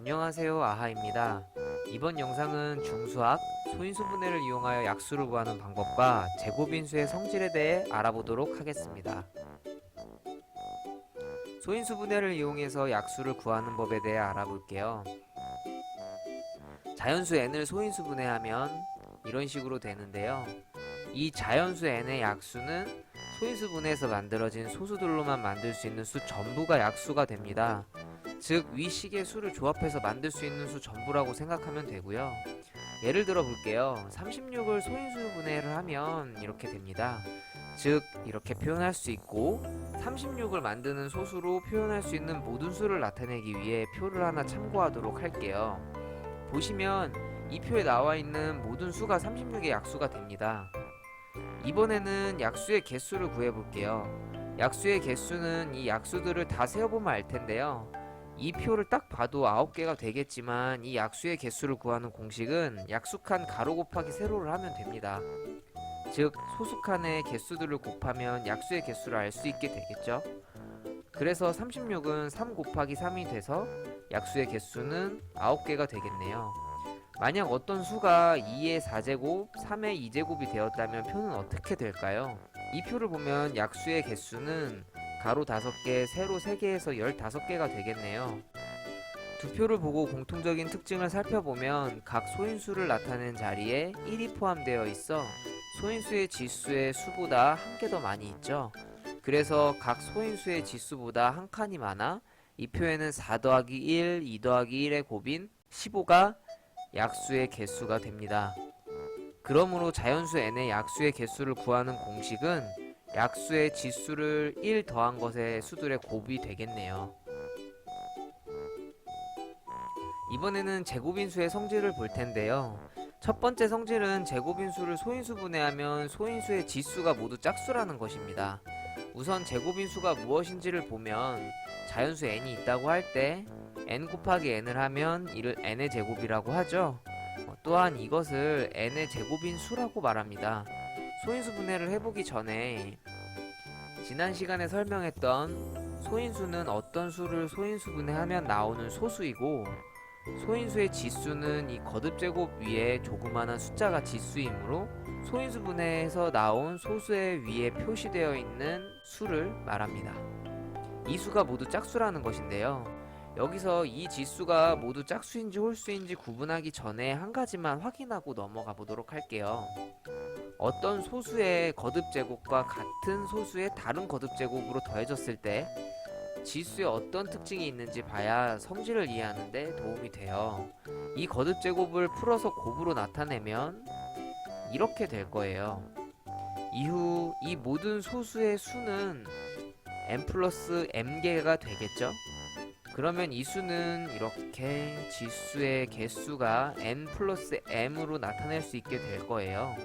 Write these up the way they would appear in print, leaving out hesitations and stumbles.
안녕하세요, 아하입니다. 이번 영상은 중수학, 소인수분해를 이용하여 약수를 구하는 방법과 제곱인수의 성질에 대해 알아보도록 하겠습니다. 소인수분해를 이용해서 약수를 구하는 법에 대해 알아볼게요. 자연수 n을 소인수분해하면 이런 식으로 되는데요. 이 자연수 n의 약수는 소인수분해에서 만들어진 소수들로만 만들 수 있는 수 전부가 약수가 됩니다. 즉, 위 식의 수를 조합해서 만들 수 있는 수 전부라고 생각하면 되고요. 예를 들어 볼게요. 36을 소인수 분해를 하면 이렇게 됩니다. 즉, 이렇게 표현할 수 있고 36을 만드는 소수로 표현할 수 있는 모든 수를 나타내기 위해 표를 하나 참고하도록 할게요. 보시면 이 표에 나와 있는 모든 수가 36의 약수가 됩니다. 이번에는 약수의 개수를 구해 볼게요. 약수의 개수는 이 약수들을 다 세어보면 알 텐데요. 이 표를 딱 봐도 9개가 되겠지만 이 약수의 개수를 구하는 공식은 약수칸 가로 곱하기 세로를 하면 됩니다. 즉, 소수칸의 개수들을 곱하면 약수의 개수를 알 수 있게 되겠죠. 그래서 36은 3 곱하기 3이 돼서 약수의 개수는 9개가 되겠네요. 만약 어떤 수가 2의 4제곱, 3의 2제곱이 되었다면 표는 어떻게 될까요? 이 표를 보면 약수의 개수는 가로 5개, 세로 3개에서 15개가 되겠네요. 두 표를 보고 공통적인 특징을 살펴보면 각 소인수를 나타낸 자리에 1이 포함되어 있어 소인수의 지수의 수보다 한 개 더 많이 있죠. 그래서 각 소인수의 지수보다 한 칸이 많아 이 표에는 4 더하기 1, 2 더하기 1의 곱인 15가 약수의 개수가 됩니다. 그러므로 자연수 n의 약수의 개수를 구하는 공식은 약수의 지수를 1 더한 것의 수들의 곱이 되겠네요. 이번에는 제곱인수의 성질을 볼 텐데요. 첫 번째 성질은 제곱인수를 소인수 분해하면 소인수의 지수가 모두 짝수라는 것입니다. 우선 제곱인수가 무엇인지를 보면 자연수 n이 있다고 할 때 n 곱하기 n을 하면 이를 n의 제곱이라고 하죠. 또한 이것을 n의 제곱인 수라고 말합니다. 소인수 분해를 해보기 전에 지난 시간에 설명했던 소인수는 어떤 수를 소인수 분해하면 나오는 소수이고 소인수의 지수는 이 거듭제곱 위에 조그마한 숫자가 지수이므로 소인수 분해에서 나온 소수의 위에 표시되어 있는 수를 말합니다. 이 수가 모두 짝수라는 것인데요. 여기서 이 지수가 모두 짝수인지 홀수인지 구분하기 전에 한 가지만 확인하고 넘어가 보도록 할게요. 어떤 소수의 거듭제곱과 같은 소수의 다른 거듭제곱으로 더해졌을 때 지수에 어떤 특징이 있는지 봐야 성질을 이해하는 데 도움이 돼요. 이 거듭제곱을 풀어서 곱으로 나타내면 이렇게 될 거예요. 이후 이 모든 소수의 수는 n 플러스 m개가 되겠죠? 그러면 이 수는 이렇게 지수의 개수가 n 플러스 m으로 나타낼 수 있게 될 거예요.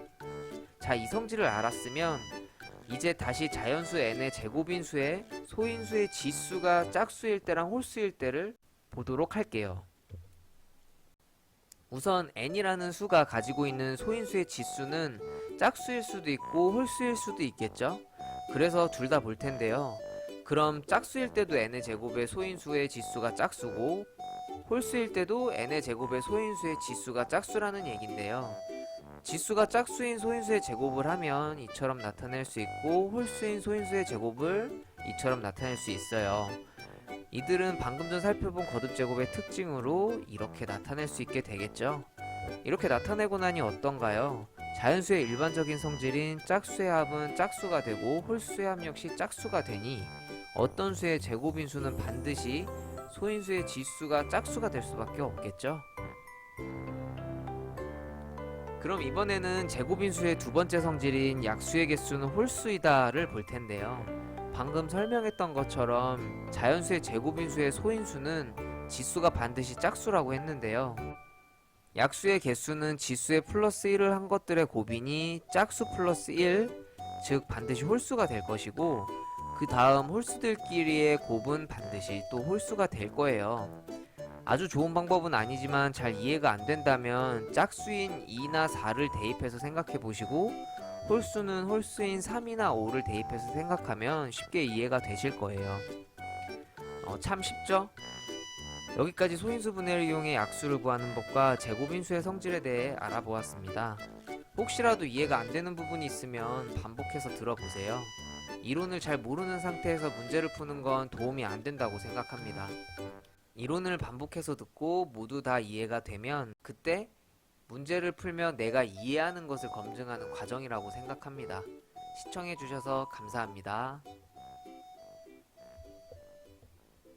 자, 이 성질을 알았으면 이제 다시 자연수 n의 제곱인수에 소인수의 지수가 짝수일 때랑 홀수일 때를 보도록 할게요. 우선 n이라는 수가 가지고 있는 소인수의 지수는 짝수일 수도 있고 홀수일 수도 있겠죠? 그래서 둘 다 볼 텐데요. 그럼 짝수일 때도 n의 제곱의 소인수의 지수가 짝수고 홀수일 때도 n의 제곱의 소인수의 지수가 짝수라는 얘긴데요. 지수가 짝수인 소인수의 제곱을 하면 이처럼 나타낼 수 있고 홀수인 소인수의 제곱을 이처럼 나타낼 수 있어요. 이들은 방금 전 살펴본 거듭제곱의 특징으로 이렇게 나타낼 수 있게 되겠죠. 이렇게 나타내고 나니 어떤가요? 자연수의 일반적인 성질인 짝수의 합은 짝수가 되고 홀수의 합 역시 짝수가 되니 어떤 수의 제곱인수는 반드시 소인수의 지수가 짝수가 될 수밖에 없겠죠. 그럼 이번에는 제곱인수의 두 번째 성질인 약수의 개수는 홀수이다를 볼 텐데요. 방금 설명했던 것처럼 자연수의 제곱인수의 소인수는 지수가 반드시 짝수라고 했는데요. 약수의 개수는 지수의 플러스 1을 한 것들의 곱이니 짝수 플러스 1, 즉 반드시 홀수가 될 것이고 그 다음 홀수들끼리의 곱은 반드시 또 홀수가 될 거예요. 아주 좋은 방법은 아니지만 잘 이해가 안 된다면 짝수인 2나 4를 대입해서 생각해 보시고 홀수는 홀수인 3이나 5를 대입해서 생각하면 쉽게 이해가 되실 거예요. 참 쉽죠? 여기까지 소인수 분해를 이용해 약수를 구하는 법과 제곱인수의 성질에 대해 알아보았습니다. 혹시라도 이해가 안 되는 부분이 있으면 반복해서 들어보세요. 이론을 잘 모르는 상태에서 문제를 푸는 건 도움이 안 된다고 생각합니다. 이론을 반복해서 듣고 모두 다 이해가 되면 그때 문제를 풀며 내가 이해하는 것을 검증하는 과정이라고 생각합니다. 시청해주셔서 감사합니다.